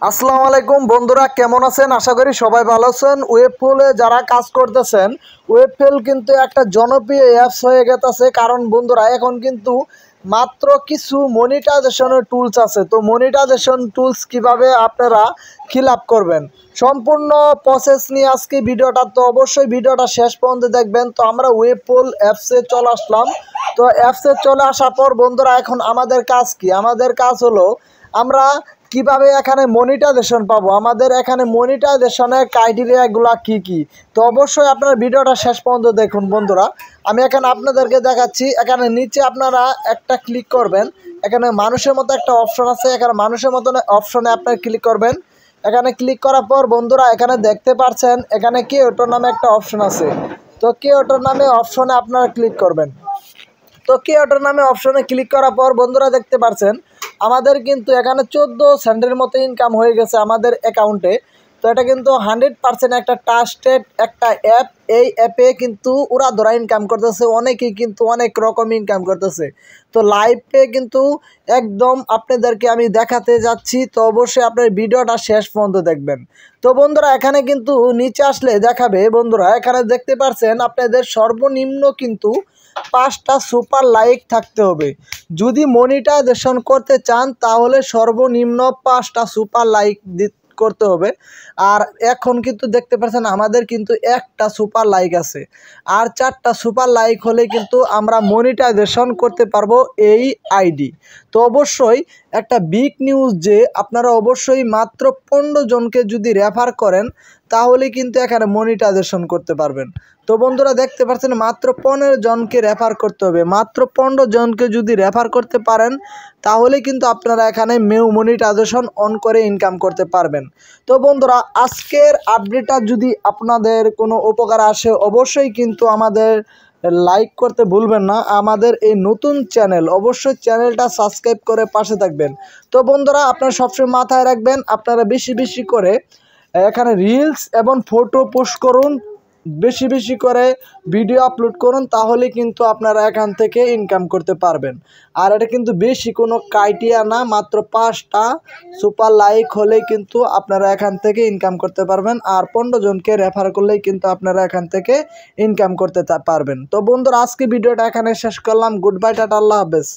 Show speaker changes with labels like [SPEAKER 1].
[SPEAKER 1] আসসালামু আলাইকুম বন্ধুরা, কেমন আছেন? আশা করি সবাই ভালো আছেন। ওয়েবফুলে যারা কাজ করতেছেন, ওয়েবফুল কিন্তু একটা জনপ্রিয় অ্যাপস হয়ে গেছে। কারণ বন্ধুরা এখন কিন্তু মাত্র কিছু মনিটাইজেশনের টুলস আছে। তো মনিটাইজেশন টুলস কিভাবে আপনারা ফিল আপ করবেন সম্পূর্ণ প্রসেস নিয়ে আজকে ভিডিওটা। তো অবশ্যই ভিডিওটা শেষ পর্যন্ত দেখবেন। তো আমরা ওয়েবফুল অ্যাপসে চলে আসলাম। তো অ্যাপসে চলে আসার পর বন্ধুরা এখন আমাদের কাজ কি? আমাদের কাজ হলো আমরা কিভাবে এখানে মনিটাইজেশন পাবো, আমাদের এখানে মনিটাইজেশনের ক্রাইটেরিয়াগুলো কি কি। তো অবশ্যই আপনারা ভিডিওটা শেষ পর্যন্ত দেখুন বন্ধুরা। আমি এখানে আপনাদেরকে দেখাচ্ছি। এখানে নিচে আপনারা একটা ক্লিক করবেন, এখানে মানুষের মতো একটা অপশন আছে, এখানে মানুষের মতো অপশনে আপনারা ক্লিক করবেন। এখানে ক্লিক করার পর বন্ধুরা এখানে দেখতে পাচ্ছেন এখানে কে ওটার নামে একটা অপশন আছে। তো কে ওটার নামে অপশনে আপনারা ক্লিক করবেন। তো কে ওটার নামে অপশনে ক্লিক করার পর বন্ধুরা দেখতে পাচ্ছেন আমাদের কিন্তু এখানে 14 সেন্টের মতো ইনকাম হয়ে গেছে আমাদের অ্যাকাউন্টে। তো এটা কিন্তু 100% একটা ট্রাস্টেড একটা অ্যাপ। এই অ্যাপে কিন্তু ওরা ধরা ইনকাম করতেছে, অনেকেই কিন্তু অনেক রকম ইনকাম করতেছে। তো লাইভে কিন্তু একদম আপনাদেরকে আমি দেখাতে যাচ্ছি। তো অবশ্যই আপনার ভিডিওটা শেষ পর্যন্ত দেখবেন। তো বন্ধুরা এখানে কিন্তু নিচে আসলে দেখাবে বন্ধুরা, এখানে দেখতে পাচ্ছেন আপনাদের সর্বনিম্ন কিন্তু 5টা সুপার লাইক থাকতে হবে। যদি মনিটাইজেশন করতে চান তাহলে সর্বনিম্ন 5টা সুপার লাইক করতে হবে। আর এখন কিন্তু দেখতে পাচ্ছেন আমাদের কিন্তু একটা সুপার লাইক আছে, আর 4টা সুপার লাইক হলে কিন্তু আমরা মনিটাইজেশন করতে পারবো এই আইডি। তো অবশ্যই একটা বিগ নিউজ যে আপনারা অবশ্যই মাত্র 15 জনকে যদি রেফার করেন তাহলে কিন্তু এখানে মনিটাইজেশন করতে পারবেন। তো বন্ধুরা দেখতে পাচ্ছেন মাত্র 15 জনকে রেফার করতে হবে। মাত্র 15 জনকে যদি রেফার করতে পারেন তাহলে কিন্তু আপনারা এখানে মনিটাইজেশন অন করে ইনকাম করতে পারবেন। তো বন্ধুরা আজকের আপডেটটা যদি আপনাদের কোনো উপকার আসে অবশ্যই কিন্তু আমাদের লাইক করতে ভুলবেন না। আমাদের এই নতুন চ্যানেল, অবশ্যই চ্যানেলটা সাবস্ক্রাইব করে পাশে থাকবেন। তো বন্ধুরা আপনারা সবসময় মাথায় রাখবেন, আপনারা বেশি বেশি করে এখানে রিলস এবং ফটো পোস্ট করুন, বেশি বেশি করে ভিডিও আপলোড করুন, তাহলে কিন্তু আপনারা এখান থেকে ইনকাম করতে পারবেন। আর এটা কিন্তু বেশি কোনো ক্রাইটেরিয়া না, মাত্র 5টা সুপার লাইক হলেই কিন্তু আপনারা এখান থেকে ইনকাম করতে পারবেন। আর 15 জনকে রেফার করলেই কিন্তু আপনারা এখান থেকে ইনকাম করতে পারবেন। তো বন্ধুরা আজকে ভিডিওটা এখানে শেষ করলাম। গুড বাই, টাটা, আল্লাহ হাফেজ।